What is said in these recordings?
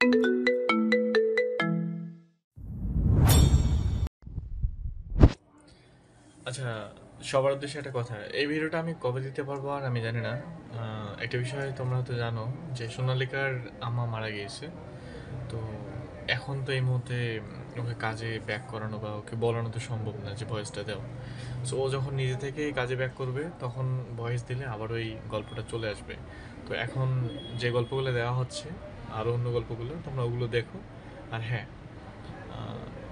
আচ্ছা, সবার উদ্দেশ্যে একটা কথা, এই ভিডিওটা আমি কবে দিতে পারবো আর আমি জানি না। একটা বিষয় তোমরা হয়তো জানো যে সোনালিকার আম্মা মারা গিয়েছে। তো এখন তো এই মুহূর্তে ওকে কাজে ব্যাক করানো বা ওকে বলানো তো সম্ভব না যে ভয়েসটা দাও। সো ও যখন নিজে থেকে কাজে ব্যাক করবে তখন ভয়েস দিলে আবার ওই গল্পটা চলে আসবে। তো এখন যে গল্পগুলো দেওয়া হচ্ছে আরও অন্য গল্পগুলো তোমরা ওগুলো দেখো। আর হ্যাঁ,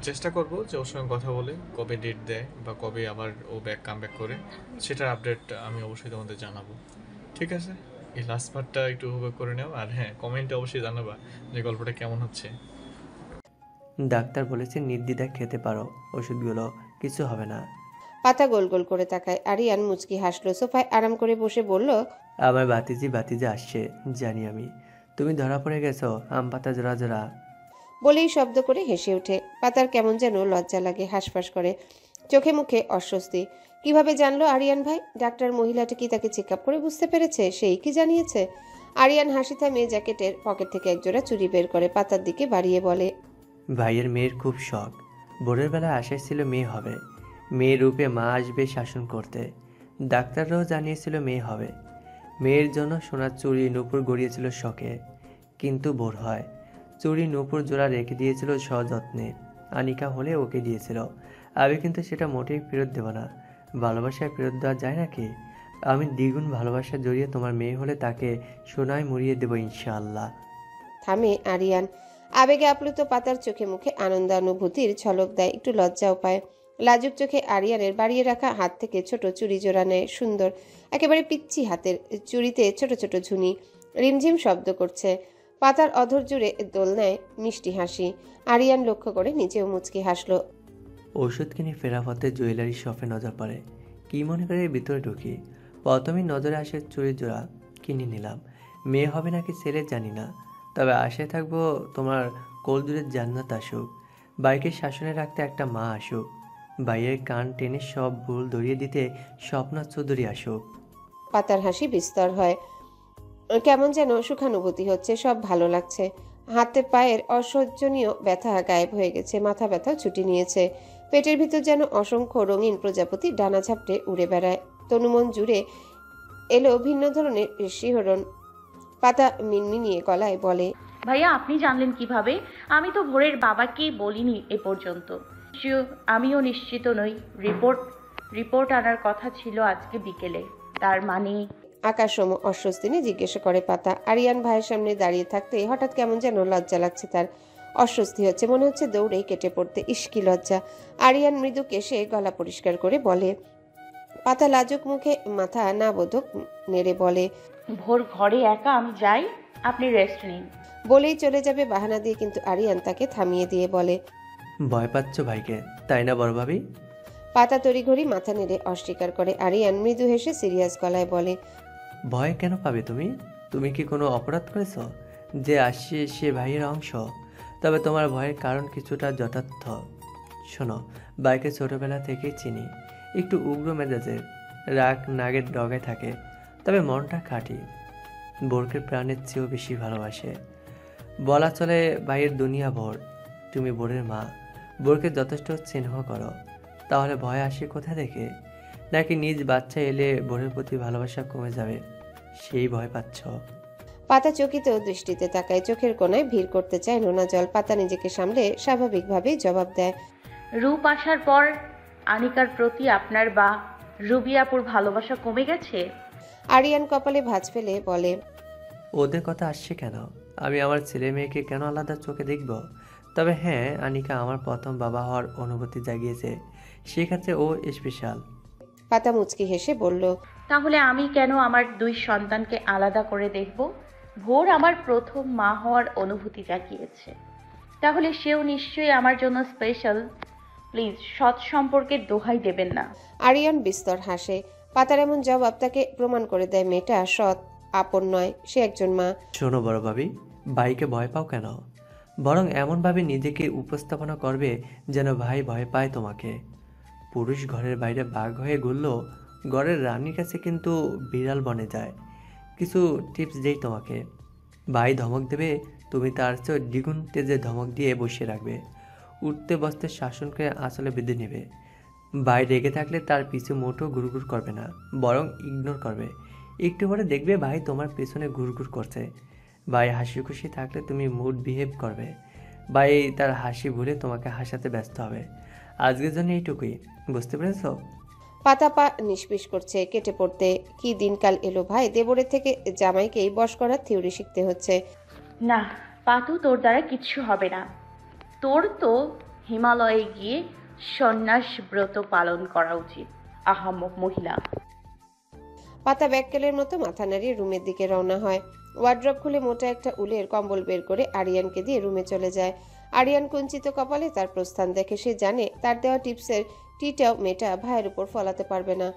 চেষ্টা করব যে ওর সঙ্গে কথা বলে কবে ডেট দেয় বা কবে আবার ও ব্যাক কাম ব্যাক করে সেটার আপডেট আমি অবশ্যই তোমাদের জানাবো। ঠিক আছে, এই লাস্ট পার্টটা একটু উপভোগ করে নাও। আর হ্যাঁ, কমেন্টে অবশ্যই জানাবা যে গল্পটা কেমন হচ্ছে। ডাক্তার বলেছে নির্দ্বিধায় খেতে পারো ওষুধগুলো, কিছু হবে না। পাতা গোল গোল করে তাকায়। আরিয়ান মুচকি হাসলো, সোফায় আরাম করে বসে বলল, আমার বাতিজি আসছে, জানি আমি। তুমি ধরা পড়ে গেছো আম পাতা জোড়া জোড়া। বলেই শব্দ করে হেসে ওঠে। পাতার কেমন যেন লজ্জা লাগে, হাঁসফাঁস করে, চোখে মুখে অস্বস্তি। কিভাবে জানলো আরিয়ান ভাই? ডাক্তার মহিলাটা কি তাকে চেক আপ করে বুঝতে পেরেছে? সেই কি জানিয়েছে? আরিয়ান হাসি থামিয়ে জ্যাকেটের পকেট থেকে একজোড়া চুড়ি বের করে পাতার দিকে বাড়িয়ে বলে, ভাইয়ের মেয়ের খুব শখ, ভোরের বেলা আশায় ছিল মেয়ে হবে, মেয়ের রূপে মা আসবে শাসন করতে। ডাক্তাররাও জানিয়েছিল মেয়ে হবে। মেয়ের জন্য সোনার চুড়ি নূপুর গড়িয়েছিল শখে, কিন্তু ভোর হয়। চুড়ি নূপুর জোড়া রেখে দিয়েছিল সযত্নে। আনিকা হলে ওকে দিয়েছিল। আমি কিন্তু সেটা মোটেই ফেরত দেব না। ভালোবাসায় ফেরত দেওয়া যায় নাকি? আমি দ্বিগুণ ভালোবাসা জড়িয়ে তোমার মেয়ে হলে তাকে সোনায় মুড়িয়ে দেবো ইনশাআল্লাহ। থামে আরিয়ান। আবেগে আপ্লুত পাতার চোখে মুখে আনন্দানুভূতির ঝলক দেয়, একটু লজ্জাও পায়। লাজুক চোখে আরিয়ানের বাড়িয়ে রাখা হাত থেকে ছোট চুড়ি জোড়া নেয়। সুন্দর, একেবারে পিচ্ছি হাতের চুড়িতে ছোট ছোট ঝুনি রিমঝিম শব্দ করছে। পাতার অধর জুড়ে দোল নেয় মিষ্টি হাসি। আরিয়ান লক্ষ্য করে নিজেও মুচকি হাসলো। ওষুধ কিনে ফেরা পথে জুয়েলারি শপে নজর পড়ে। কি মনে করে ভিতরে ঢুকি, প্রথমেই নজরে আসে চুড়ি জোড়া। কিনে নিলাম। মেয়ে হবে নাকি ছেলে জানি না, তবে আশায় থাকবো তোমার কোলজুড়ে জান্নাত আসুক, বাইকের শাসনে রাখতে একটা মা আসুক, ভাইয়ের কান টেনে সব ভুল ধরিয়ে দিতে স্বপ্না চৌধুরী আসুক। পাতার হাসি বিস্তর হয়, কেমন যেন সুখানুভূতি হচ্ছে, সব ভালো লাগছে। হাতে পায়ের অসহ্যনীয় ব্যথা গায়েব হয়ে গেছে, মাথা ব্যথাও ছুটি নিয়েছে। পেটের ভিতর যেন অসংখ্য রঙিন প্রজাপতি ডানা ঝাপটে উড়ে বেড়ায়। তনুমন জুড়ে এলো ভিন্ন ধরনের শিহরণ। পাতা মিনমিনিয়ে গলায় বলে, ভাইয়া আপনি জানলেন কিভাবে? আমি তো ভোরের বাবাকে বলিনি এ পর্যন্ত। আমিও নিশ্চিত নই। রিপোর্ট আনার কথা ছিল আজকে বিকেলে। তার মানে? আকাশসম অস্বস্তি নিয়ে জিজ্ঞাসা করে পাতা। আরিয়ান ভাইয়ের সামনে দাঁড়িয়ে থাকতে হঠাৎ কেমন যেন লজ্জা লাগছে তার, অস্বস্তি হচ্ছে, মনে হচ্ছে দৌড়েই কেটে পড়তে। ইস্কি লজ্জা। আরিয়ান মৃদু কেশে গলা পরিষ্কার করে বলে। পাতা লাজুক মুখে মাথা না বোধক নেড়ে বলে, ভোর ঘরে একা, আমি যাই, আপনি রেস্ট নিন। বলেই চলে যাবে বাহানা দিয়ে, কিন্তু আরিয়ান তাকে থামিয়ে দিয়ে বলে, ভয় পাচ্ছ ভাইকে তাই না বড় ভাবি? পাতা তড়িঘড়ি মাথা নেড়ে অস্বীকার করে। আরিয়ান মৃদু হেসে সিরিয়াস গলায় বলে, ভয় কেন পাবে তুমি? তুমি কি কোনো অপরাধ করেছ? যে আসছে সে ভাইয়ের অংশ। তবে তোমার ভয়ের কারণ কিছুটা যথার্থ। শোনো, বাইকে ছোটবেলা থেকেই চিনি, একটু উগ্র মেজাজের, রাগ নাগের ডগায় থাকে, তবে মনটা খাঁটি। বোরকে প্রাণের চেয়েও বেশি ভালোবাসে। বলা চলে ভাইয়ের দুনিয়া ভোর। তুমি বোরের মা, বোরকে যথেষ্ট স্নেহ করো, তাহলে ভয় আসে কোথা থেকে? নাকি নিজ বাচ্চা এলে বোনের প্রতি ভালোবাসা কমে যাবে, সেই ভয় পাচ্ছ? পাতা চকিত দৃষ্টিতে তাকায়, চোখের কোণায় ভিড় করতে চায় নোনা জল। পাতা নিজেকে সামলে স্বাভাবিকভাবেই জবাব দেয়, রূপ আসার পর আনিকার প্রতি আপনার বা রুবিয়াপুর ভালোবাসা কমে গেছে? আরিয়ান কপালে ভাঁজ ফেলে বলে, ওদের কথা আসছে কেন? আমি আমার ছেলে মেয়েকে কেন আলাদা চোখে দেখব? তবে হ্যাঁ, আনিকা আমার প্রথম বাবা হওয়ার অনুভূতি জাগিয়েছে, সেক্ষেত্রে ও স্পেশাল। পাতা মুচকি হেসে বলল, তাহলে আমি কেন আমার দুই সন্তানকে আলাদা করে দেখব? ভোর আমার প্রথম মা হওয়ার অনুভূতি জাগিয়েছে, তাহলে সেও নিশ্চয়ই আমার জন্য স্পেশাল। প্লিজ সৎ সম্পর্কের দোহাই দেবেন না। আরিয়ান বিস্তর হাসে। পাতার এমন জবাব তাকে প্রমাণ করে দেয় মেয়েটা সৎ আপন নয়, সে একজন মা। শোনো বড় ভাবি, ভাইকে ভয় পাও কেন? বরং এমনভাবে নিজেকে উপস্থাপনা করবে যেন ভাই ভয় পায় তোমাকে। পুরুষ ঘরের বাইরে বাঘ হয়ে ঘুরলেও ঘরের রানীর কাছে কিন্তু বিড়াল বনে যায়। কিছু টিপস দেই তোমাকে। ভাই ধমক দেবে, তুমি তার চেয়ে দ্বিগুণ তেজে ধমক দিয়ে বসিয়ে রাখবে, উঠতে বসতে শাসন করে আসলে বেঁধে নেবে। বাইরে রেগে থাকলে তার পিছু মোটেও ঘুরঘুর করবে না, বরং ইগনোর করবে। একটু পরে দেখবে ভাই তোমার পেছনে ঘুরঘুর করছে। ভাই হাসি খুশি থাকলে তুমি মুড বিহেভ করবে, ভাই তার হাসি ভুলে তোমাকে হাসাতে ব্যস্ত হবে। আজকের জন্য এইটুকুই, বুঝতে পেরেছ? পাতা পা নিষ্পিস করছে, কেটে পড়তে। কি দিনকাল এলো ভাই, দেবরের থেকে জামাইকেই বশ করার থিওরি শিখতে হচ্ছে। না পাতু, তোর দ্বারা কিচ্ছু হবে না। তোর তো হিমালয়ে গিয়ে সন্ন্যাস ব্রত পালন করা উচিত, আহাম্মক মহিলা। পাতা ব্যাককেলের মতো মাথা নাড়িয়ে রুমের দিকে রওনা হয়। ওয়ার্ড্রপ খুলে মোটা একটা উলের কম্বল বের করে আরিয়ানকে দিয়ে রুমে চলে যায়। আরিয়ান কুঞ্চিত কপালে তার প্রস্থান দেখে সে জানে তার দেওয়া টিপসের টিটাও মেয়েটা ভাইয়ের উপর ফলাতে পারবে না।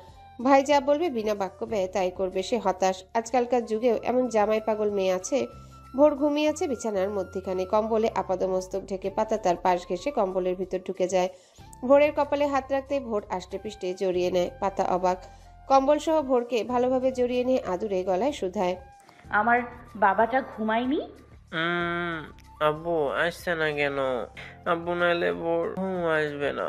ভাই যা বলবে বিনা বাক্য ব্যয় তাই করবে। সে হতাশ। আজকালকার যুগেও এমন জামাই পাগল মেয়ে আছে। ভোর ঘুমিয়ে আছে বিছানার মধ্যিখানে, কম্বলে আপাদমস্তক ঢেকে। পাতা তার পাশ ঘেঁষে কম্বলের ভিতর ঢুকে যায়। ভোরের কপালে হাত রাখতে ভোর আষ্টে পিষ্টে জড়িয়ে নেয়। পাতা অবাক। কম্বল সহ ভোরকে ভালোভাবে জড়িয়ে নিয়ে আদুরে গলায় শুধায়, আমার বাবাটা ঘুমায়নি? আব্বু আসছে না কেন? আব্বু নাইলে বোর ঘুম আসবে না।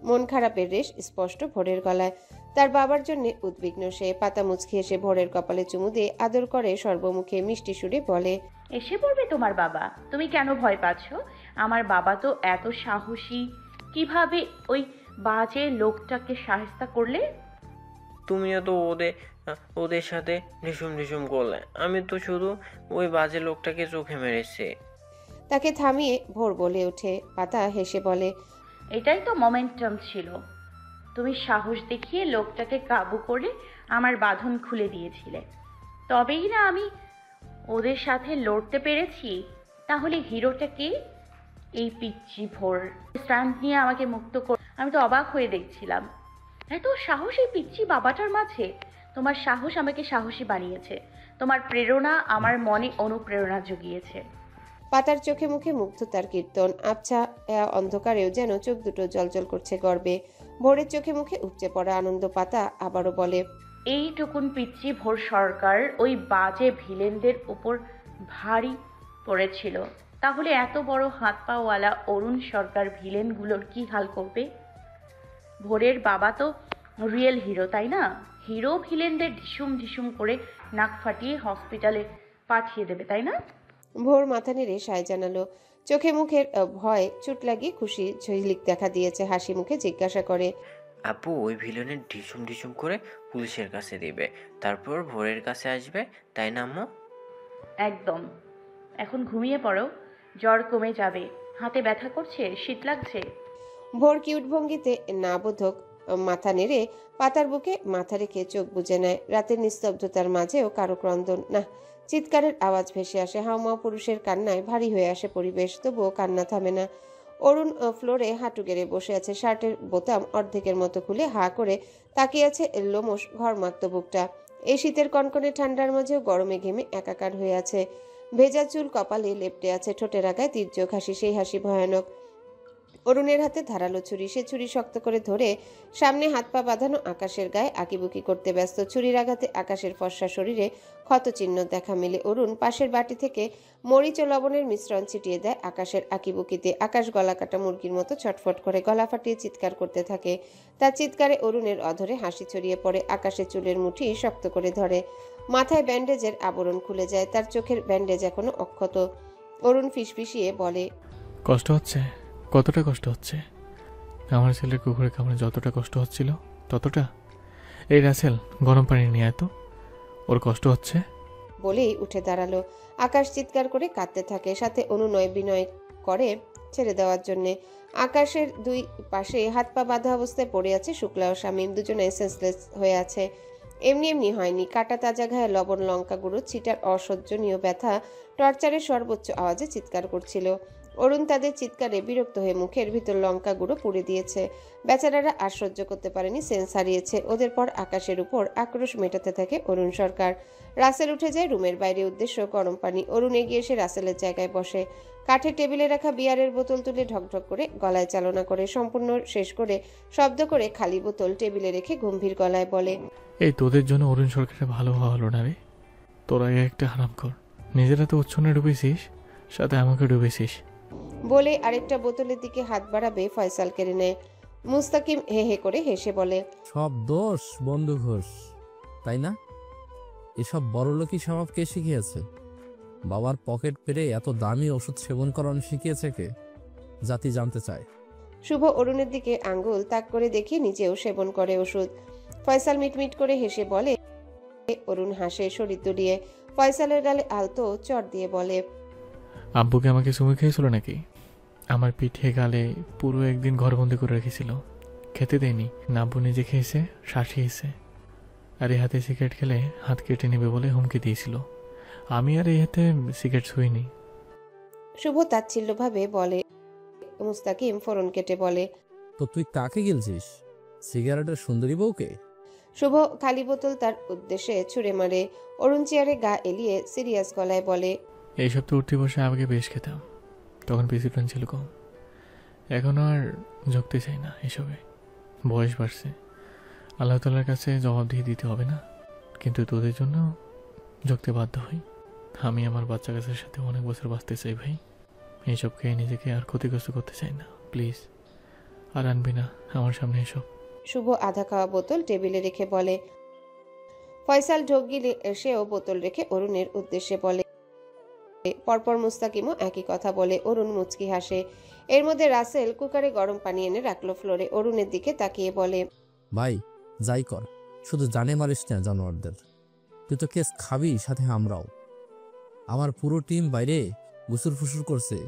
মন খারাপের রেশ স্পষ্ট ভোরের গলায়। তার বাবার জন্য উদ্বিগ্ন সে। পাতা মুচকি এসে ভোরের কপালে চুমু দিয়ে আদর করে সর্বমুখে মিষ্টি সুরে বলে, এসে পড়বে তোমার বাবা, তুমি কেন ভয় পাচ্ছ? আমার বাবা তো এত সাহসী, কিভাবে ওই বাজে লোকটাকে সাহায্য করলে? তুমিও তো ওদের সাথে ঢিসুম ঢিসুম করলে। আমি তো শুধু ওই বাজে লোকটাকে চোখে মেরেছি। তাকে থামিয়ে ভোর বলে ওঠে। পাতা হেসে বলে, এটাই তো মোমেন্টাম ছিল। তুমি সাহস দেখিয়ে লোকটাকে কাবু করে আমার বাঁধন খুলে দিয়েছিলে, তবেই না আমি ওদের সাথে লড়তে পেরেছি। তাহলে হিরোটা কে? এই পিচ্চি ভোর স্ট্যান্ড নিয়ে আমাকে মুক্ত কর। আমি তো অবাক হয়ে দেখছিলাম, এত সাহস এই পিচ্চি বাবাটার মাঝে। তোমার সাহস আমাকে সাহসী বানিয়েছে, তোমার প্রেরণা আমার মনে অনুপ্রেরণা জুগিয়েছে। পাতার চোখে মুখে মুগ্ধতার কীর্তন। আবছা অন্ধকারেও যেন চোখ দুটো জলজল করছে গর্বে। ভোরের চোখে মুখে উপচে পড়া আনন্দ। পাতা আবারও বলে, এইটুকুন পিচ্চি ভোর সরকার ওই বাজে ভিলেনদের উপর ভারী পড়েছিল, তাহলে এত বড় হাত পাওয়ালা অরুণ সরকার ভিলেনগুলোর কি হাল করবে? ভোরের বাবা তো রিয়েল হিরো, তাই না? হিরো ভিলেনদের ঢিসুম ঢিসুম করে নাক ফাটিয়ে হসপিটালে পাঠিয়ে দেবে, তাই না? ভোর মাথা নেড়ে সায় জানালো। চোখে মুখের ভয় চুট লাগিয়ে খুশি ঝিলিক দেখা দিয়েছে। হাসি মুখে জিজ্ঞাসা করে, আপু ওই ভিলেনের ঢিসুম ঢিসুম করে পুলিশের কাছে দিবে, তারপর ভোরের কাছে আসবে, তাই না আম্মু? একদম। এখন ঘুমিয়ে পড়ো, জ্বর কমে যাবে। হাতে ব্যথা করছে, শীত লাগছে? ভোর কিউট ভঙ্গিতে না বোধক মাথা নেড়ে পাতার বুকে মাথা রেখে চোখ বুজে নেয়। রাতের নিস্তব্ধতার মাঝেও কারো ক্রন্দন না, চিৎকারের আওয়াজ ভেসে আসে। হাউমাউ পুরুষের কান্নায় ভারী হয়ে আসে পরিবেশ, তবুও কান্না থামে না। অরুণ ফ্লোরে হাঁটু গেড়ে বসে আছে, শার্টের বোতাম অর্ধেকের মতো খুলে হা করে তাকিয়ে আছে লোমশ ঘরমাক্ত বুকটা। এই শীতের কনকনে ঠান্ডার মাঝেও গরমে ঘেমে একাকার হয়ে আছে। ভেজা চুল কপালে লেপ্টে আছে, ঠোঁটের আগায় তীর্যক হাসি। সেই হাসি ভয়ানক। অরুণের হাতে ধারালো ছুরি। সে ছুরি শক্ত করে ধরে সামনে হাত পা বাঁধানো আকাশের গায়ে আঁকিবুকি করতে ব্যস্ত। ছুরির আঘাতে আকাশের ফর্সা শরীরে ক্ষতচিহ্ন দেখা মেলে। অরুণ পাশের বাটি থেকে মরিচ ও লবণের মিশ্রণ ছিটিয়ে দেয় আকাশের আঁকিবুকিতে। আকাশ গলা কাটা মুরগির মতো ছটফট করে গলা ফাটিয়ে চিৎকার করতে থাকে। তার চিৎকারে অরুণের অধরে হাসি ছড়িয়ে পড়ে। আকাশের চুলের মুঠি শক্ত করে ধরে। মাথায় ব্যান্ডেজের আবরণ খুলে যায়, তার চোখের ব্যান্ডেজ এখনো অক্ষত। অরুণ ফিসফিসিয়ে বলে, কষ্ট হচ্ছে? কতটা কষ্ট হচ্ছে? আমার ছেলের কুকুরে কামড়ে যতটা কষ্ট হচ্ছিল ততটা? এই রাসেল, গরম পানি নিয়ে আয় তো, ওর কষ্ট হচ্ছে। বলেই উঠে দাঁড়ালো। আকাশ চিৎকার করে কাঁদতে থাকে, সাথে অনুনয় বিনয় করে ছেড়ে দেওয়ার জন্যে। আকাশের দুই পাশে হাত পা বাঁধা অবস্থায় পড়ে আছে শুক্লা ও শামীম, দুজনে সেন্সলেস হয়ে আছে। এমনি এমনি হয়নি, কাটা তাজা ঘায়ে লবণ লঙ্কা গুঁড়ো ছিটার অসহ্যনীয় ব্যথা টর্চারের সর্বোচ্চ আওয়াজে চিৎকার করছিল। অরুণ তাদের চিৎকারে বিরক্ত হয়ে মুখের ভিতর লঙ্কা গুঁড়ো পুড়ে দিয়েছে। বেচারারা আর সহ্য করতে পারেনি, সেন্স হারিয়েছে। ওদের পর আকাশের উপর আক্রোশ মেটাতে থাকে অরুণ সরকার। রাসেল উঠে যায় রুমের বাইরে, উদ্দেশ্য গরম পানি। অরুণ এগিয়ে এসে রাসেলের জায়গায় বসে। কাঠের টেবিলে রাখা বিয়ারের বোতল তুলে ঢকঢক করে গলায় চালনা করে সম্পূর্ণ শেষ করে শব্দ করে খালি বোতল টেবিলে রেখে গম্ভীর গলায় বলে, এই তোদের জন্য অরুণ সরকারের ভালো হওয়া হলো না রে। তোরা একটা হারাম কর, নিজেরা তো উচ্ছন্নে ডুবেছিস, সাথে আমাকে ডুবেছিস। বলে আরেকটা বোতলের দিকে হাত বাড়াবে ফয়সাল কেড়ে নেয়। মুস্তাকিম হে হে করে হেসে বলে, সব দোষ বন্ধু ঘোষ, তাই না? এসব বড়লোকি স্বভাব কে শিখিয়েছে? বাবার পকেট পেরে এত দামি ওষুধ সেবন করানো শিখিয়েছে কে? জাতি জানতে চায়। শুভ অরুণের দিকে আঙ্গুল তাক করে দেখিয়ে নিজেও সেবন করে ওষুধ। ফয়সাল মিটমিট করে হেসে বলে। অরুণ হাসে শরীর দুলিয়ে। ফয়সালের গালে আলতো চড় দিয়ে বলে, আব্বুকে আমাকে চুমু খেয়েছিল নাকি? আমার পিঠে গালে পুরো একদিন ঘরবন্দি করে রেখেছিল, খেতে দেয়নি না। আব্বু নিজে খেয়েছে, শাসিয়েছে। আর এই হাতে সিগারেট খেলে হাত কেটে নেবে বলে হুমকি দিয়েছিল। আমি আর এই হাতে সিগারেট ছুঁইনি। শুভ তাচ্ছিল্যভাবে বলে। মুস্তাকিম ফোরন কেটে বলে, তো তুই কাকে গিলছিস? সিগারেটের সুন্দরী বউকে? শুভ খালি বোতল তার উদ্দেশ্যে ছুঁড়ে মারে। অরুণ চেয়ারে গা এলিয়ে সিরিয়াস গলায় বলে, এই সপ্তাহে উঠতে বসে আমাকে বেশ খেতাম, তখন ডিসিপ্লিন ছিল কম। এখন আর ঝুঁকতে চাই না এসবে। বয়স বাড়ছে, আল্লাহ তাআলার কাছে জবাবদিহি দিতে হবে না, কিন্তু তোদের জন্য ঝুঁকতে বাধ্য হই। আমি আমার বাচ্চা কাছের সাথে অনেক বছর বাঁচতে চাই ভাই। এইসব খেয়ে নিজেকে আর ক্ষতিগ্রস্ত করতে চাই না, প্লিজ। আর আনবি না আমার সামনে এসব। শুভ আধা খাওয়া বোতল টেবিলে রেখে বলে। ফয়সাল ঢোক গিলে সেও বোতল রেখে অরুণের উদ্দেশ্যে বলে। পরপর মুস্তাকিমও একই কথা বলে। অরুণ মুচকি হাসে। এর মধ্যে রাসেল কুকারে গরম পানি এনে রাখলো ফ্লোরে। অরুণের দিকে তাকিয়ে বলে, ভাই যাই কর, শুধু জানে মারিস না জানোয়ারদের। তুই তো কেস খাবি, সাথে আমরাও। আমার পুরো টিম বাইরে গুসুর ফুসুর করছে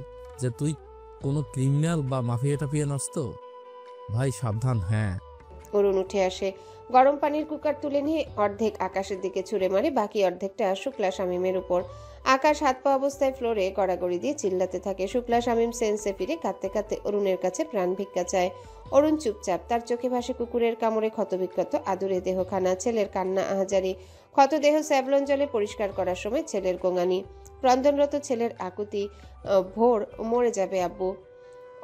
যে তুই কোনো ক্রিমিনাল বা মাফিয়া টাফিয়া নস তো। ভাই সাবধান। হ্যাঁ। অরুণ উঠে আসে। গরম পানির কুকার তুলে নিয়ে অর্ধেক আকাশের দিকে ছুঁড়ে মারে, বাকি অর্ধেকটা শুক্লা শামীমের উপর। আকাশ হাত পা অবস্থায় ফ্লোরে গড়াগড়ি দিয়ে চিল্লাতে থাকে। শুক্লা শামীম সেন্সে ফিরে কাঁদতে কাঁদতে অরুণের কাছে প্রাণ ভিক্ষা চায়। অরুণ চুপচাপ। তার চোখে ভাসে কুকুরের কামড়ে ক্ষতবিক্ষত আদুরে দেহখানা, ছেলের কান্না আহাজারি, ক্ষত দেহ স্যাভলন জলে পরিষ্কার করার সময় ছেলের গোঙানি, ক্রন্দনরত ছেলের আকুতি, ভোর মরে যাবে আব্বু।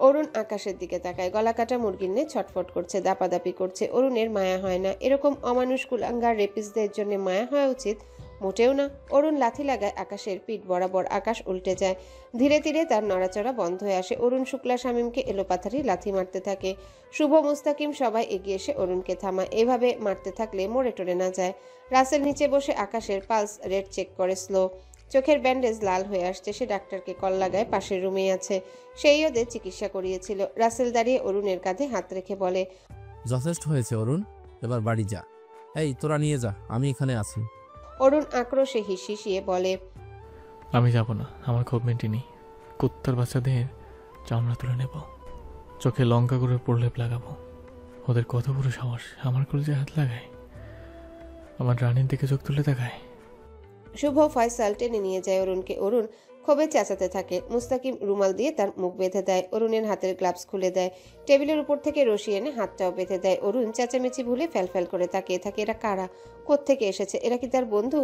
অরুণ আকাশের দিকে তাকায়। গলা কাটা মুরগির ন্যায় ছটফট করছে, দাপাদাপি করছে। অরুণের মায়া হয় না। এরকম অমানুষ কুলাঙ্গার রেপিসদের জন্য মায়া হওয়া উচিত? মোটেও না। অরুণ লাথি লাগায় আকাশের পিঠ বরাবর। আকাশ উল্টে যায়। ধীরে ধীরে তার নড়াচড়া বন্ধ হয়ে আসে। অরুণ শুক্লা শামীমকে এলোপাথারি লাথি মারতে থাকে। শুভ মুস্তাকিম সবাই এগিয়ে এসে অরুণকে থামায়। এভাবে মারতে থাকলে মরে টরে না যায়। রাসেল নিচে বসে আকাশের পালস রেট চেক করে স্লো। চোখের ব্যান্ডেজ লাল হয়ে আসছে। সে ডাক্তারকে কল লাগায়, পাশের রুমেই আছে। সেই ওদের চিকিৎসা করিয়েছিল। রাসেল দাঁড়িয়ে অরুণের কাঁধে হাত রেখে বলে, যথেষ্ট হয়েছে অরুণ, এবার বাড়ি যা। এই তোরা নিয়ে যা, আমি এখানে আছি। অরুণ আক্রোশে হিসিয়ে বলে, আমি যাব না, আমার ক্ষোভ মেটেনি। কুত্তার বাচ্চাদের চামড়া তুলে নেব, চোখে লঙ্কা করে প্রলেপ লাগাবো। ওদের কত বড় সাহস আমার কলেজে হাত লাগায়, আমার রানীর দিকে চোখ তুলে তাকায়। শুভ ফয়সাল টেনে নিয়ে যায় অরুণকে। অরুণ ক্ষোভে চেঁচাতে থাকে। মুস্তাকিম রুমাল দিয়ে তার মুখ বেঁধে দেয়। অরুণের হাতের গ্লাভস খুলে দেয়। টেবিলের উপর থেকে রশি এনে হাতটাও বেঁধে দেয়। অরুণ চেঁচামেচি ভুলে ফ্যাল করে তাকিয়ে থাকে। এরা কারা? কোত্থেকে এসেছে? এরা কি তার বন্ধু?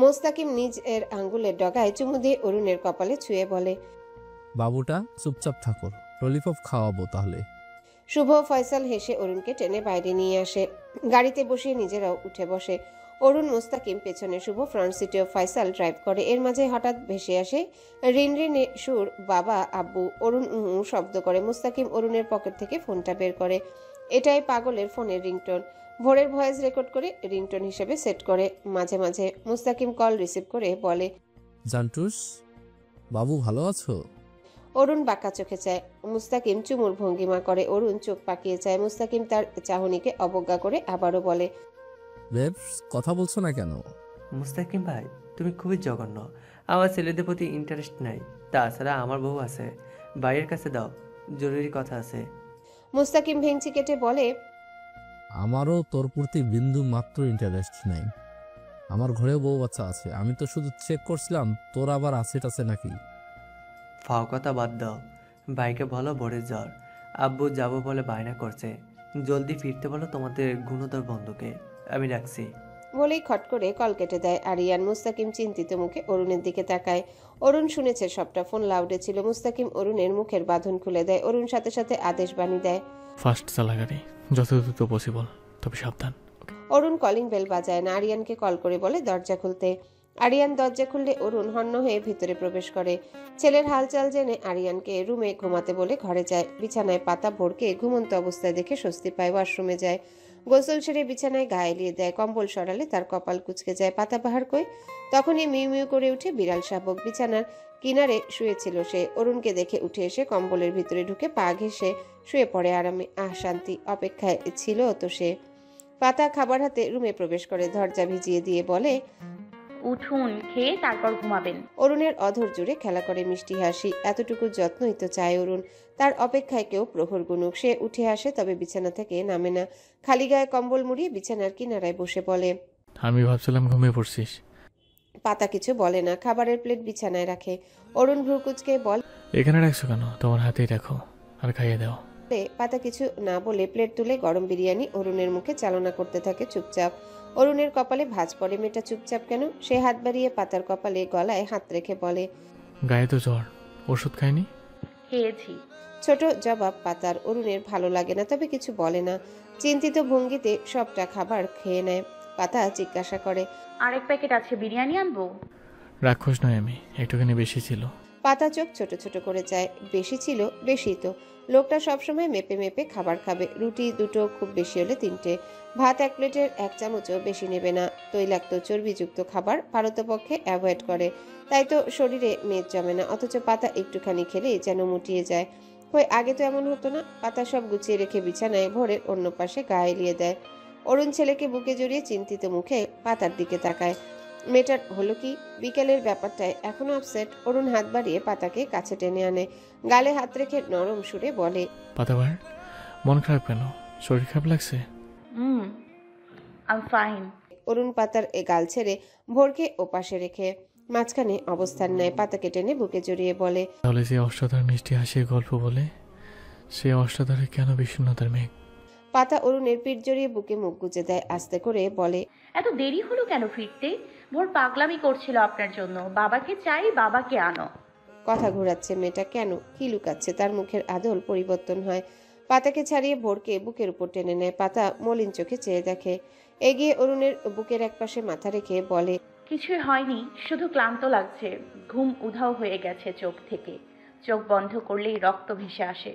মুস্তাকিম নিজের আঙ্গুলের ডগায় চুমু দিয়ে অরুণের কপালে ছুঁয়ে বলে, বাবুটা চুপচাপ থাকো, ললিপপ খাওয়াবো তাহলে। শুভ ফয়সাল হেসে অরুণকে টেনে বাইরে নিয়ে আসে। গাড়িতে বসিয়ে নিজেরাও উঠে বসে। অরুণ মুস্তাকিম পেছনে, শুভ ফ্রন্ট সিটে, ফয়সাল ড্রাইভ করে। এর মাঝে হঠাৎ ভেসে আসে রিনরিনে সুর, বাবা আব্বু। অরুণ শব্দ করে। মুস্তাকিম অরুণের পকেট থেকে ফোনটা বের করে। এটাই পাগলের ফোনের রিংটোন। ভোরের ভয়েস রেকর্ড করে রিংটোন হিসেবে সেট করে। মাঝে মাঝে মুস্তাকিম কল রিসিভ করে বলে, জান্টুস বাবু ভালো আছো? অরুণ বাঁকা চোখে চায়। মুস্তাকিম চুমুর ভঙ্গিমা করে। অরুণ চোখ পাকিয়ে চায়। মুস্তাকিম তার চাহনিকে অবজ্ঞা করে আবারও বলে, বেবস কথা বলছো না কেন? মুস্তাকিম ভাই, তুমি খুবই জঘন্য। আমার ছেলেদের প্রতি ইন্টারেস্ট নাই। তাছাড়া আমার বউ আছে, ভাইয়ের কাছে দাও, জরুরি কথা আছে। মুস্তাকিম ভেঙচি কেটে বলে, আমারও তোর প্রতি বিন্দু মাত্র ইন্টারেস্ট নেই। আমার ঘরেও বউ বাচ্চা আছে, আমি তো শুধু চেক করছিলাম তোর আবার আছে টাছে নাকি। ফাও কথা বাদ দাও, ভাইকে বলো ভোরের জ্বর, আব্বু যাবো বলে বায়না করছে। জলদি ফিরতে বলো তোমাদের গুণধর বন্ধুকে। আমি রাখছি। বলেই খট করে কল কেটে দেয় আরিয়ান। মুস্তাকিম চিন্তিত মুখে অরুণের দিকে তাকায়। অরুণ শুনেছে সবটা। ফোন লাউডে ছিল। মুস্তাকিম অরুণের মুখের বাঁধন খুলে দেয়। অরুণ সাথে সাথে আদেশ বাণী দেয়, ফার্স্ট চালা গাড়ি, যত দ্রুত পসিবল, তবে সাবধান। অরুণ কলিং বেল বাজায় না। আরিয়ানকে কল করে বলে দরজা খুলতে। আরিয়ান দরজা খুললে অরুণ হন্য হয়ে ভিতরে প্রবেশ করে। ছেলের হালচাল জেনে আরিয়ানকে রুমে ঘুমাতে বলে ঘরে যায়। বিছানায় পাতা ভোরকে ঘুমন্ত অবস্থায় দেখে স্বস্তি পায়, ওয়াশরুমে যায়। গোসল সেরে বিছানায় গা এলিয়ে দেয়। কম্বল সরালে তার কপাল কুঁচকে যায়। পাতা বাহার কই তখনই মিউ মিউ করে উঠে বিড়াল শাবক। বিছানার কিনারে শুয়েছিল সে। অরুণকে দেখে উঠে এসে কম্বলের ভিতরে ঢুকে পা ঘেঁষে শুয়ে পড়ে আরামে। শান্তি। অপেক্ষায় ছিল তো সে। পাতা খাবার হাতে রুমে প্রবেশ করে, দরজা ভিজিয়ে দিয়ে বলে, উঠুন, খেয়ে তারপর ঘুমাবেন। অরুণের অধর জুড়ে খেলা করে মিষ্টি হাসি। এতটুকু যত্নই তো চায় অরুণ। তার অপেক্ষায় কেউ প্রহর গুনুক। সে উঠে আসে, তবে বিছানা থেকে নামে না। খালি গায়ে কম্বল মুড়িয়ে বিছানার কিনারায় বসে বলে, আমি ভাবছিলাম ঘুমিয়ে পড়ছিস। পাতা কিছু বলে না, খাবারের প্লেট বিছানায় রাখে। অরুণ ভ্রুকুচকে বলে, এখানে রাখছো কেন? তোমার হাতেই রাখো আর খাইয়ে দাও। পাতা কিছু না বলে প্লেট তুলে গরম বিরিয়ানি অরুণের মুখে চালনা করতে থাকে চুপচাপ। অরুণের কপালে ভাঁজ পড়ে। মেয়েটা চুপচাপ কেন? সে হাত বাড়িয়ে পাতার কপালে গলায় হাত রেখে বলে, গায়ে তো জ্বর, ওষুধ খাইনি? খেয়েছি। ছোট জবাব পাতার। অরুণের ভালো লাগে না, তবে কিছু বলে না। চিন্তিত ভঙ্গিতে সবটা খাবার খেয়ে নেয়। পাতা জিজ্ঞাসা করে, আরেক প্যাকেট আছে, বিরিয়ানি আনবো? রাক্ষস নয় আমি, একটুখানি বেশি ছিল। পাতা চোখ ছোট ছোট করে যায়। বেশি ছিল? বেশি তো। লোকটা সবসময় মেপে মেপে খাবার খাবে। রুটি দুটো, খুব বেশি হলে তিনটে। ভাত এক প্লেটের এক চামচও বেশি নেবে না। তৈলাক্ত চর্বিযুক্ত খাবার পারতপক্ষে অ্যাভয়েড করে। তাই তো শরীরে মেদ জমে না। অথচ পাতা একটুখানি খেলেই যেন মুটিয়ে যায়। কই আগে তো এমন হতো না। পাতা সব গুছিয়ে রেখে বিছানায় ভোরের অন্য পাশে গা এলিয়ে দেয়। অরুণ ছেলেকে বুকে জড়িয়ে চিন্তিত মুখে পাতার দিকে তাকায়। মেয়েটার হলো কি? বিকেলের ব্যাপারটায় এখনো আপসেট। অরুণ হাত বাড়িয়ে পাতাকে কাছে টেনে আনে। গালে হাত রেখে নরম সুরে বলে, পাতাবার, মন খারাপ কেন? শরীর খারাপ লাগছে? I fine. অরুণ পাতার এ গাল ছেড়ে ভোরকে ওপাশে রেখে মাঝখানে অবস্থান নেয়। পাতাকে টেনে বুকে জড়িয়ে বলে, তাহলে যে অষ্টাধার মিষ্টি হাসির গল্প বলে, সে অষ্টাধারে কেন বিষণ্ণতার মেঘ? পাতা অরুণের পিঠ জড়িয়ে বুকে মুখ গুজে দেয়। আস্তে করে বলে, এত দেরি হলো কেন ফিরতে? ভোর পাগলামি করছিল আপনার জন্য। বাবাকে চাই, বাবাকে আনো। কথা ঘোরাচ্ছে মেয়েটা কেন? কি লুকাচ্ছে? তার মুখের আদল পরিবর্তন হয়। পাতাকে ছাড়িয়ে ভোরকে বুকের উপর টেনে নেয়। পাতা মলিন চোখে চেয়ে দেখে। এগিয়ে অরুণের বুকের একপাশে মাথা রেখে বলে, কিছুই হয়নি, শুধু ক্লান্ত লাগছে। ঘুম উধাও হয়ে গেছে চোখ থেকে। চোখ বন্ধ করলেই রক্ত ভেসে আসে,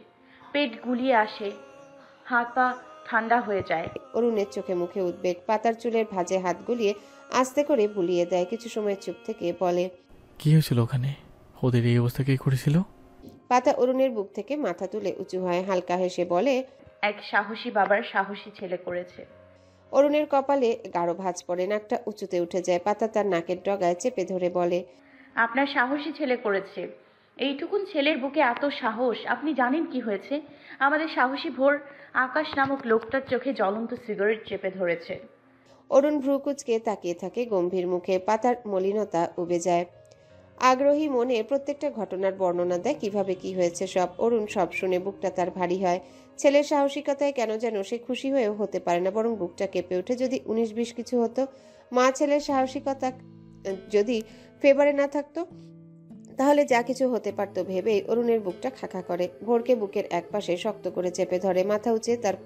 পেট গুলিয়ে আসে, হাত পা ঠান্ডা হয়ে যায়। অরুণের চোখে মুখে উদ্বেগ। পাতার চুলের ভাঁজে হাত গুলিয়ে আস্তে করে বুলিয়ে দেয়। কিছু সময় চুপ থেকে বলে, কি হয়েছিল ওখানে? ওদের এই অবস্থা কে করেছিল? পাতা অরুণের বুক থেকে মাথা তুলে উঁচু হয়। হালকা হেসে বলে, এক সাহসী বাবার সাহসী ছেলে করেছে। অরুণের কপালে গাঢ় ভাঁজ পড়ে। নাকটা উঁচুতে উঠে যায়। পাতা তার নাকের ডগায় চেপে ধরে বলে, আপনার সাহসী ছেলে করেছে। এইটুকুন ছেলের বুকে এত সাহস! আপনি জানেন কি হয়েছে? আমাদের সাহসী ভোর আকাশ নামক লোকটার চোখে জ্বলন্ত সিগারেট চেপে ধরেছে। অরুণ ভ্রুকুচকে তাকিয়ে থাকে গম্ভীর মুখে। পাতার মলিনতা উবে যায়। আগ্রহী মনে প্রত্যেকটা ঘটনার বর্ণনা দেয়, কিভাবে কি হয়েছে সব। অরুণ সব শুনে বুকটা তার ভারী হয়। ছেলের সাহসিকতায় কেন যেন সে খুশি হয়েও হতে পারে না, বরং বুকটা কেঁপে ওঠে। যদি 19-20 কিছু হতো, মা ছেলের সাহসিকতা যদি ফেভারে না থাকতো, তাহলে যা কিছু হতে পারত ভেবেই অরুণের বুকটা খাখা করে। ভোরকে বুকের একপাশে শক্ত করে চেপে ধরে। মাথা উঁচিয়ে তার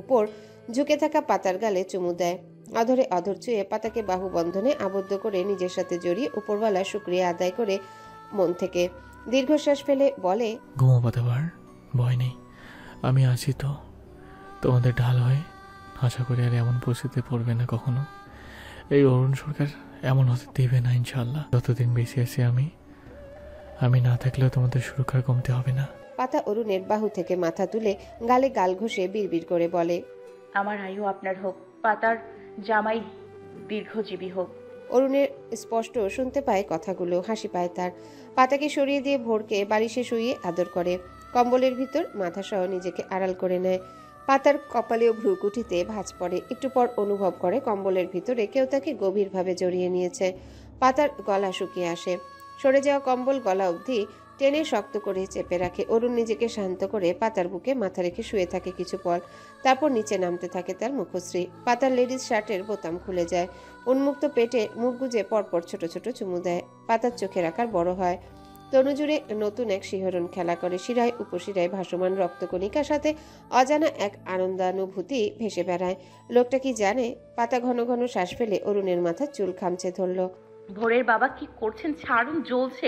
উপর ঝুঁকে থাকা পাতার গালে চুমু দেয়। অধরে অধর ছুঁয়ে পাতাকে বাহু বন্ধনে আবদ্ধ করে নিজের সাথে জড়িয়ে উপরওয়ালা শুকরিয়া আদায় করে মন থেকে দীর্ঘশ্বাস ফেলে বলে, ঘুমো পাতাবার, ভয় নেই, আমি আছি তো। তোমাদের ঢাল হয়। আশা করি আর এমন পরিস্থিতিতে পড়বে না কখনো। এই অরুণ সরকার এমন হতে দেবে না ইনশাল্লাহ। যতদিন বেঁচে আছি আমি না থাকলেও তোমাদের সুরক্ষার কমতে হবে না। পাতা অরুণের বাহু থেকে মাথা তুলে গালে গাল ঘষে বিড়বিড় করে বলে, আমার আয়ু আপনার হোক, পাতার জামাই দীর্ঘজীবী হোক। অরুণের স্পষ্ট শুনতে পায় কথাগুলো। হাসি পায় তার। পাতাকে সরিয়ে দিয়ে ভোরকে বালিশে শুইয়ে আদর করে। কম্বলের ভিতর মাথা সহ নিজেকে আড়াল করে নেয়। পাতার কপালেও ভ্রুকুটিতে ভাঁজ পড়ে। একটু পর অনুভব করে কম্বলের ভিতরে কেউ তাকে গভীরভাবে জড়িয়ে নিয়েছে। পাতার গলা শুকিয়ে আসে। সরে যাওয়া কম্বল গলা অবধি টেনে শক্ত করে চেপে রাখে। অরুণ নিজেকে শান্ত করে পাতার বুকে মাথা রেখে শুয়ে থাকে কিছু পর। তারপর নিচে নামতে থাকে তার মুখশ্রী। পাতার লেডিস শার্টের বোতাম খুলে যায়। উন্মুক্ত পেটে মুখ গুজে পরপর ছোট ছোট চুমু দেয়। পাতার চোখের আকার বড় হয়। তনুজুড়ে নতুন এক শিহরণ খেলা করে। শিরায় উপশিরায় ভাসমান রক্তকণিকার সাথে অজানা এক আনন্দানুভূতি ভেসে বেড়ায়। লোকটা কি জানে? পাতা ঘন ঘন শ্বাস ফেলে অরুণের মাথার চুল খামচে ধরল। ভোরের বাবা কি করছেন? ছাড়ুন, জ্বলছে।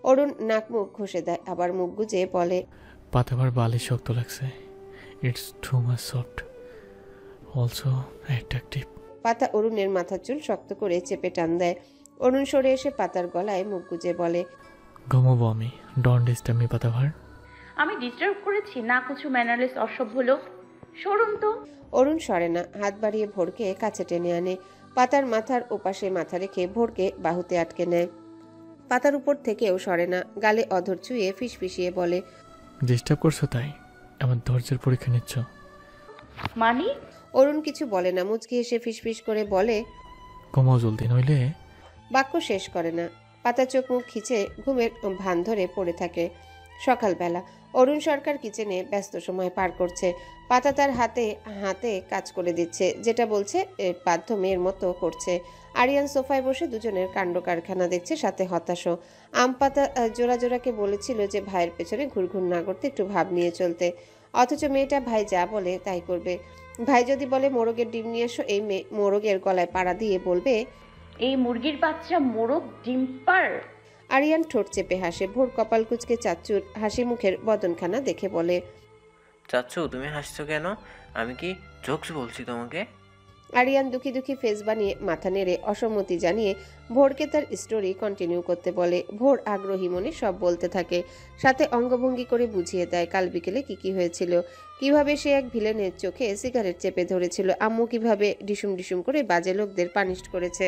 অরুণ নাক মুখ ঘষে দেয়, আবার মুখ গুজে বলে, পাতাবার বালি শক্ত লাগছে। It's too much soft, also attractive. পাতা অরুণের মাথার চুল শক্ত করে চেপে টান দেয়। অরুণ সরে এসে পাতার গলায় মুখ গুজে বলে, ঘুমাবো আমি, ডন্ট ডিস্টার্ব মি পাতাভার। আমি ডিস্টার্ব করেছি? না কিছু ম্যানারলেস অসভ্য লোক, সরুন তো। অরুণ সরে না, হাত বাড়িয়ে ভোরকে কাছে টেনে আনে। পাতার মাথার ওপাশে মাথা রেখে ভোরকে বাহুতে আটকে নেয়। পাতার উপর থেকেও সরে না, গালে অধর চুয়ে ফিসফিসিয়ে বলে, ডিস্টার্ব করছো তাই? আমার ধৈর্যের পরীক্ষা নিচ্ছ? মানে? অরুণ কিছু বলে না, মুচকি এসে ফিসফিস করে বলে, ঘুমাও জলদি, নইলে। বাক্য শেষ করে না। পাতা চোখ মুখ খিচে ঘুমের ভান ধরে পড়ে থাকে। সকালবেলা অরুণ সরকার কিচেনে ব্যস্ত সময় পার করছে। পাতা তার হাতে হাতে কাজ করে দিচ্ছে, যেটা বলছে বাধ্য মেয়ের মতো করছে। আরিয়ান সোফায় বসে দুজনের কাণ্ড কারখানা দেখছে, সাথে হতাশও। আম পাতা জোড়া জোড়াকে বলেছিল যে ভাইয়ের পেছনে ঘুরঘুর না করতে, একটু ভাব নিয়ে চলতে, অথচ মেয়েটা ভাই যা বলে তাই করবে। ভাই যদি বলে মোরগের ডিম নিয়ে এসো, এই মেয়ে মোরগের গলায় পাড়া দিয়ে বলবে, এই মুরগির বাচ্চা মোরগ ডিম্পার। আরিয়ান ঠোঁট চেপে হাসে। ভোর কপাল কুঁচকে চাচ্চুর হাসি মুখের বদনখানা দেখে বলে, চাচ্ছু তুমি হাসছো কেন? আমি কি জোকস বলছি তোমাকে? আরিয়ান দুঃখী দুঃখী ফেস বানিয়ে মাথা নেড়ে অসম্মতি জানিয়ে ভোরকে তার স্টোরি কন্টিনিউ করতে বলে। ভোর আগ্রহী মনে সব বলতে থাকে, সাথে অঙ্গভঙ্গি করে বুঝিয়ে দেয় কাল বিকেলে কি হয়েছিল, কিভাবে সে এক ভিলেনের চোখে সিগারেট চেপে ধরেছিল, আম্মু কিভাবে ডিসুম ডিসুম করে বাজে লোকদের পানিশ করেছে।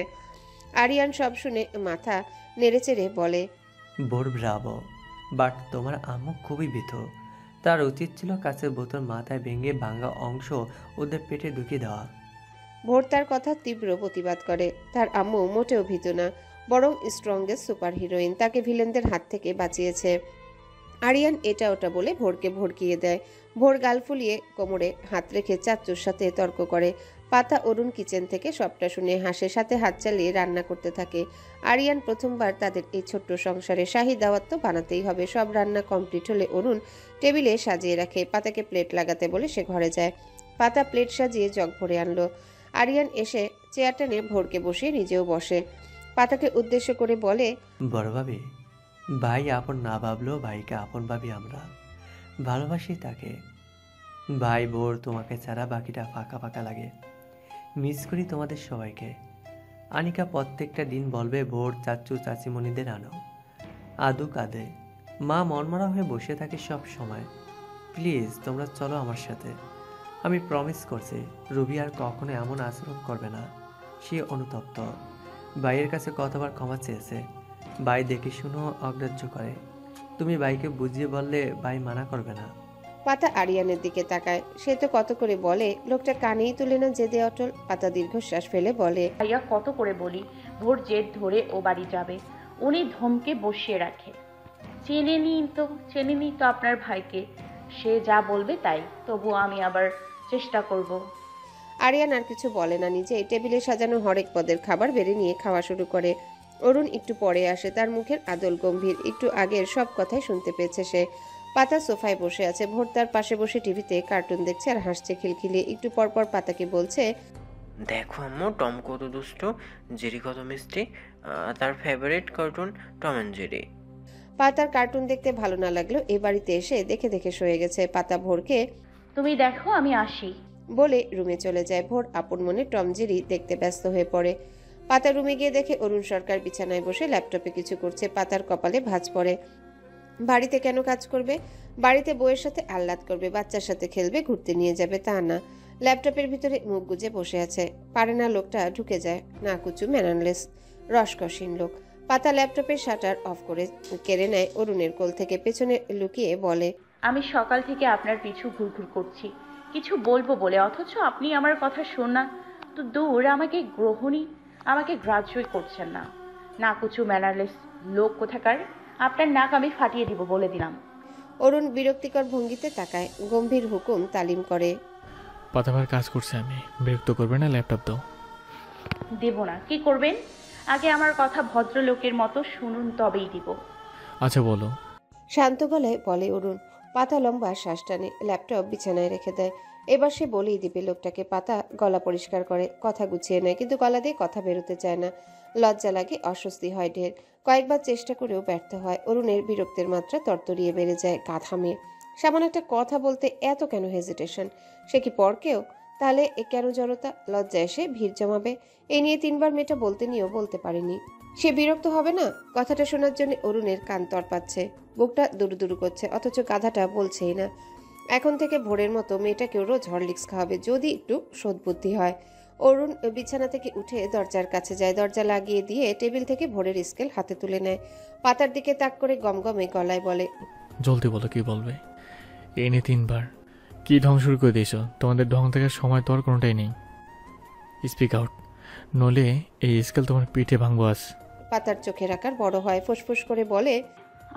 আরিয়ান সব শুনে মাথা নেড়েচেড়ে বলে, ভোর ব্রাভো, বাট তোমার আম্মু খুবই ভীতু। তার উচিত ছিল কাছের বোতল মাথায় ভেঙে ভাঙা অংশ ওদের পেটে ঢুকিয়ে দেওয়া। ভোর তার কথা তীব্র প্রতিবাদ করে। তার আম্মু মোটেও ভীতু না, বরং স্ট্রংগেস্ট সুপার হিরোইন, তাকে ভিলেনদের হাত থেকে বাঁচিয়েছে। আরিয়ান এটা ওটা বলে ভোরকে ভড়কিয়ে দেয়। ভোর গাল ফুলিয়ে কোমরে হাত রেখে চাচ্চুর সাথে তর্ক করে। পাতা অরুণ কিচেন থেকে সবটা শুনে হাসে, সাথে হাত চালিয়ে রান্না করতে থাকে। আরিয়ান প্রথমবার তাদের এই ছোট্ট সংসারে শাহী দাওয়াত তো বানাতেই হবে। সব রান্না কমপ্লিট হলে অরুণ টেবিলে সাজিয়ে রাখে। পাতাকে প্লেট লাগাতে বলে সে ঘরে যায়। পাতা প্লেট সাজিয়ে জগ ভরে আনলো। আরিয়ান এসে চেয়ার টেনে ভোরকে বসিয়ে নিজেও বসে। পাতাকে উদ্দেশ্য করে বলে, বড় ভাবি, ভাই আপন না ভাবলেও ভাইকে আপন ভাবি আমরা, ভালোবাসি তাকে। ভাই বোর তোমাকে ছাড়া বাকিটা ফাঁকা ফাঁকা লাগে। মিস করি তোমাদের সবাইকে। আনিকা প্রত্যেকটা দিন বলবে ভোর চাচ্চু চাচিমণিদের আনো। আদু কাঁদে, মা মনমরা হয়ে বসে থাকে সব সময়। প্লিজ তোমরা চলো আমার সাথে। আমি প্রমিস করছি রুবি আর কখনো এমন আচরণ করবে না। সে অনুতপ্ত, ভাইয়ের কাছে কতবার ক্ষমা চেয়েছে। ভাই দেখে শুনো অগ্রাহ্য করে। তুমি ভাইকে বুঝিয়ে বললে ভাই মানা করবে না। পাতা আরিয়ানের দিকে তাকায়। সে তো কত করে বলে, লোকটা কানেই তুলে না জেদে অটল। পাতা দীর্ঘশ্বাস ফেলে বলে, ভাইয়া কত করে বলি, ভোর জেদ ধরে ও বাড়ি যাবে। উনি ধমকে বসিয়ে রাখে। চেনেনি তো আপনার ভাইকে, সে যা বলবে তাই। তবু আমি আবার চেষ্টা করব। আরিয়ান আর কিছু বলে না, নিজেই টেবিলে সাজানো হরেক পদের খাবার বেড়ে নিয়ে খাওয়া শুরু করে। অরুণ একটু পরে আসে, তার মুখের আদল গম্ভীর। একটু আগের সব কথাই শুনতে পেয়েছে সে। পাতা সোফায় বসে আছে, ভোর তার পাশে বসে টিভিতে কার্টুন দেখছে আর হাসছে খিলখিলিয়ে। একটু পরপর পাতাকে বলছে, দেখো আম্মু, টম কত দুষ্ট, জেরি কত মিষ্টি। তার favourite cartoon Tom and Jerry. পাতার কার্টুন দেখতে ভালো না লাগলেও এ বাড়িতে এসে দেখে দেখে সয়ে গেছে। পাতা ভোরকে তুমি দেখো, আমি আসি। বলে রুমে চলে যায়। ভোর আপন মনে টমজেরি দেখতে ব্যস্ত হয়ে পড়ে। পাতা রুমে গিয়ে দেখে অরুণ সরকার বিছানায় বসে ল্যাপটপে কিছু করছে। পাতার কপালে ভাঁজ পড়ে। বাড়িতে কেন কাজ করবে? বাড়িতে বউয়ের সাথে আহ্লাদ করবে, বাচ্চার সাথে খেলবে, ঘুরতে নিয়ে যাবে, তা না। ল্যাপটপের ভিতরে মুখ গুজে বসে আছে। পারে না লোকটা ঢুকে যায়। না কুচু ম্যানারলেস রসকসীন লোক। পাতা ল্যাপটপের শাটার অফ করে কেড়ে নেয় অরুণের কোল থেকে, পেছনে লুকিয়ে বলে, আমি সকাল থেকে আপনার পিছু ঘুরঘুর করছি কিছু বলবো বলে, অথচ আপনি আমার কথা শোনা তো দূর, আমাকে গ্রাহ্যই করছেন না। নাকুচু ম্যানারলেস লোক কোথাকার। আপনার নাক আমি ফাটিয়ে দিব বলে দিলাম। অরুণ বিরক্তিকর ভঙ্গিতে তাকায়, গম্ভীর হুকুম তালিম করে, পাতাভার কাজ করছে আমি, বিরক্ত করবে না, ল্যাপটপ দাও। দেব না। কি করবেন? আগে আমার কথা ভদ্রলোকের মতো শুনুন, তবেই দিব। আচ্ছা বলো। শান্ত গলায় বলে অরুণ। পাতা লম্বা শ্বাস টানে, ল্যাপটপ বিছানায় রেখে দেয়। এবার সে বলেই দিবে লোকটাকে। পাতা গলা পরিষ্কার করে, কথা গুছিয়ে নেয়, কিন্তু গলা দিয়ে কথা বেরোতে চায় না। লজ্জা লাগে, অস্বস্তি হয় ঢের। কয়েকবার চেষ্টা করেও ব্যর্থ হয়। অরুণের বিরক্তের মাত্রা তরতরিয়ে বেড়ে যায়। গাধা মেয়ে, সামান্য একটা কথা বলতে এত কেন হেজিটেশন? সে কি পরকেও? তাহলে কেন জড়তা? লজ্জা এসে ভিড় জমাবে। এই নিয়ে 3বার মেয়েটা বলতে নিয়েও বলতে পারেনি। সে বিরক্ত হবে না? কথাটা শোনার জন্য অরুণের কান তরপাচ্ছে, বুকটা দুরু করছে, অথচ গাধাটা বলছেই না। এখন থেকে ভোরের মতো মেয়েটাকেও রোজ হরলিক্স খাওয়াবে, যদি একটু সদ্বুদ্ধি হয়। অরুণ বিছানা থেকে উঠে দরজার কাছে যায়, দরজা লাগিয়ে দিয়ে টেবিল থেকে ভোরের স্কেল হাতে তুলে নেয়। পাতার দিকে তাক করে গমগমে গলায় বলে, জলদি বলো কি বলবে। এই নিয়ে 3বার কি ঢং শুরু করে দিয়েছ? তোমাদের ঢং থাকার সময় তো আর কোনোটাই নেই। স্পিক আউট, নলে এই স্কেল তোমার পিঠে ভাঙবো আজ। পাতার চোখের আকার বড় হয়, ফুসফুস করে বলে,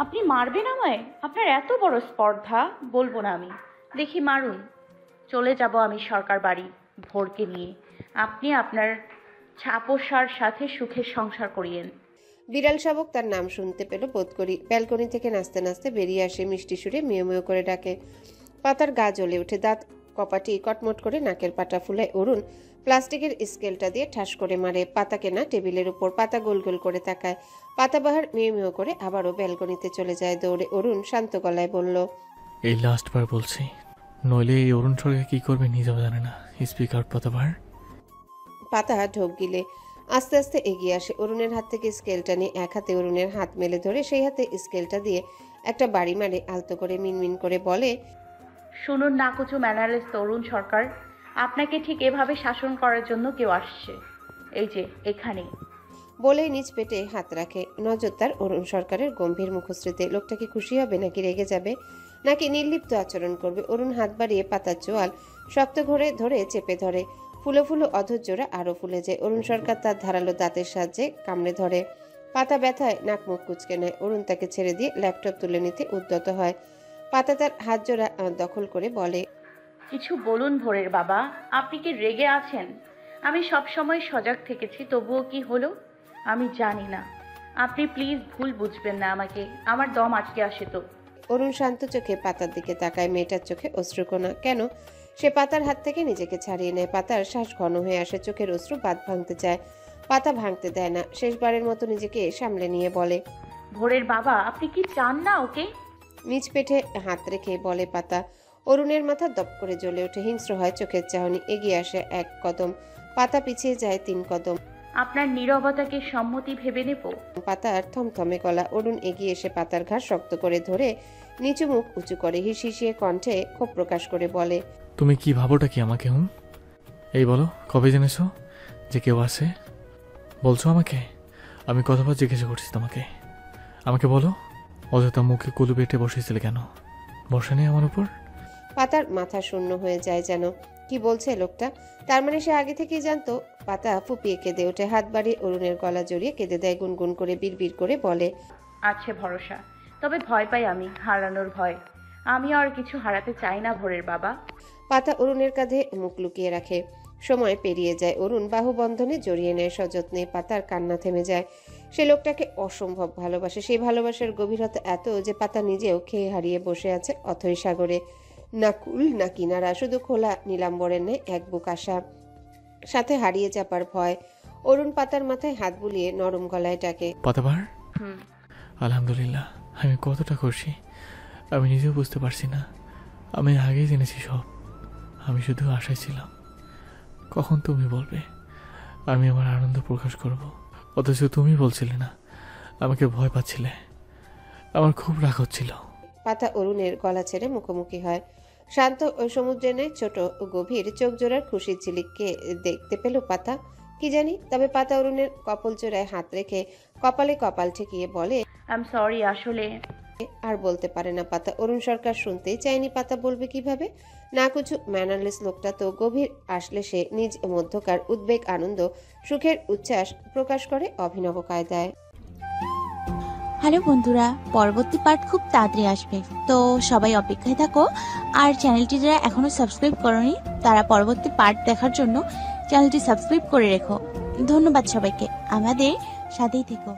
আপনি মারবেন আমায়? আপনার এত বড় স্পর্ধা? বলবো না আমি, দেখি মারুন। চলে যাব আমি সরকার বাড়ি ভোরকে নিয়ে। আপনি আপনার ছাপোষার সাথে সুখের সংসার করিয়েন। বিড়াল শাবক তার নাম শুনতে পেল বোধ করি। ব্যালকনি থেকে নাচতে নাচতে বেরিয়ে আসে, মিষ্টি সুরে মেয় মেয় করে ডাকে। পাতার গা জ্বলে ওঠে, দাঁত কপাটি কটমট করে নাকের পাটা ফুলায়। অরুণ প্লাস্টিকের স্কেলটা দিয়ে ঠাস করে মারে। পাতাকে না টেবিলের উপর। পাতা গোল গোল করে তাকায়। পাতাবাহার মেয় মেয় করে আবারও ব্যালকনিতে চলে যায় দৌড়ে। অরুণ শান্ত গলায় বলল, এই লাস্টবার বলছি, নইলে এই অরুণ সরকার কি করবে নিজেও জানে না। স্পিক আউট পাতাবার। পাতা ঢোক গিলে আস্তে আস্তে এগিয়ে আসে। অরুণের হাত থেকে স্কেলটা নিয়ে এক হাতে অরুণের হাত মেলে ধরে সেই হাতে স্কেলটা দিয়ে একটা বাড়ি মারে। আলতো করে মিনমিন করে বলে, শুনুন নাকুচু ম্যানারলেস তরুণ সরকার, আপনাকে ঠিক এভাবে শাসন করার জন্য কেউ আসছে, এই যে এখানে। বলেই নিজ পেটে হাত রাখে। নজর তার অরুণ সরকারের গম্ভীর মুখশ্রীতে। লোকটা কি খুশি হবে, নাকি রেগে যাবে, নাকি নির্লিপ্ত আচরণ করবে? অরুণ হাত বাড়িয়ে পাতার চোয়াল শক্ত ঘরে ধরে চেপে ধরে। ফুলো ফুলো অধৈর্যরা আরো ফুলে যায়। অরুণ সরকার তার ধারালো দাঁতের সাহায্যে কামড়ে ধরে। পাতা ব্যথায় নাক মুখ কুচকে নেয়। অরুণ তাকে ছেড়ে দিয়ে ল্যাপটপ তুলে নিতে উদ্যত হয়। পাতা তার হাত জোড়া দখল করে বলে, কিছু বলুন ভোরের বাবা, আপনি কি রেগে আছেন? আমি সব সময় সজাগ থেকেছি, তবুও কি হলো আমি জানি না। আপনি প্লিজ ভুল বুঝবেন না আমাকে, আমার দম আটকে আসে তো। অরুণ শান্ত চোখে পাতার দিকে তাকায়। মেয়েটার চোখে অশ্রুকণা। কেন? সে পাতার হাত থেকে নিজেকে ছাড়িয়ে নেয়। পাতার শ্বাস ঘন হয়ে আসে, চোখের অশ্রু বাঁধ ভাঙতে চায়। পাতা ভাঙতে দেয় না। শেষবারের মতো নিজেকে সামলে নিয়ে বলে, ভোরের বাবা, আপনি কি চান না ওকে? নিজ পেটে হাত রেখে বলে পাতা। অরুণের মাথা দপ করে জ্বলে ওঠে, হিংস্র হয় চোখের চাহনি। এগিয়ে আসে 1 কদম, পাতা পিছিয়ে যায় 3 কদম। আপনার নীরবতাকে সম্মতি ভেবে নেব? পাতার থমথমে গলা। অরুণ এগিয়ে এসে পাতার ঘাড় শক্ত করে ধরে নিচু মুখ উঁচু করে হিসিয়ে কণ্ঠে ক্ষোভ প্রকাশ করে বলে, তুমি কি ভাবোটা কি আমাকে? এই বলো, কবে জেনেছো যে কেউ আছে? বলছো আমাকে? আমি কতবার জিজ্ঞাসা করছি তোমাকে, আমাকে বলো। অযথা মুখে কুলু বেটে বসেছিলে কেন? বসে নেই আমার উপর? পাতার মাথা শূন্য হয়ে যায় যেন। কি বলছে লোকটা? তার মানে সে আগে থেকেই জানতো। পাতা ফুপিয়ে কেঁদে ওঠে, হাত বাড়িয়ে অরুণের গলা জড়িয়ে কেঁদে দেয়। গুনগুন করে বিড়বিড় করে বলে, আছে ভরসা, তবে ভয় পাই আমি, হারানোর ভয়। আমি আর কিছু হারাতে চাই না ভোরের বাবা। পাতা অরুণের কাঁধে মুখ লুকিয়ে রাখে। সময় পেরিয়ে যায়। অরুণ বাহুবন্ধনে জড়িয়ে নেয় সযত্নে। পাতার কান্না থেমে যায়। সে লোকটাকে অসম্ভব ভালোবাসে। সেই ভালোবাসার গভীরতা এত যে পাতা নিজেও খেয়ে হারিয়ে বসে আছে অথৈ সাগরে। না কুল না কিনারা, শুধু খোলা নীলাম্বরের নেয় এক বুক আশা, সাথে হারিয়ে যাবার ভয়। অরুণ পাতার মাথায় হাত বুলিয়ে নরম গলায় ডাকে, পাতাবার। হুম। আলহামদুলিল্লাহ, আমি কতটা খুশি আমি নিজেও বুঝতে পারছি না। আমি আগেই জেনেছি সব। আমি শুধু আশায় ছিলাম কখন তুমি বলবে আমি আমার আনন্দ প্রকাশ করব। অথচ তুমি বলছিলে না, আমাকে ভয় পাচ্ছিলে। আমার খুব রাগ হচ্ছিল। পাতা অরুণের গলা ছেড়ে মুখোমুখি হয়। শান্ত ওই সমুদ্রে নেয় ছোট গভীর চোখ জোড়ার খুশির ঝিলিককে দেখতে পেল পাতা। কি জানি, তবে পাতা অরুণের কপাল জোড়ায় হাত রেখে কপালে কপাল ঠেকিয়ে বলে, আই এম সরি, আসলে। আর বলতে পারে না পাতা। অরুণ সরকার শুনতেই চায়নি। পাতা বলবে কিভাবে? না কিছু ম্যানারলেস লোকটা তো গভীর আসলে সে নিজ মধ্যকার উদ্বেগ, আনন্দ, সুখের উচ্ছ্বাস প্রকাশ করে অভিনব কায়দায়। হ্যালো বন্ধুরা, পরবর্তী পার্ট খুব তাড়াতাড়ি আসবে, তো সবাই অপেক্ষায় থাকো। আর চ্যানেলটি যারা এখনো সাবস্ক্রাইব করনি তারা পরবর্তী পার্ট দেখার জন্য চ্যানেলটি সাবস্ক্রাইব করে রেখো। ধন্যবাদ সবাইকে, আমাদের সাথেই থেকো।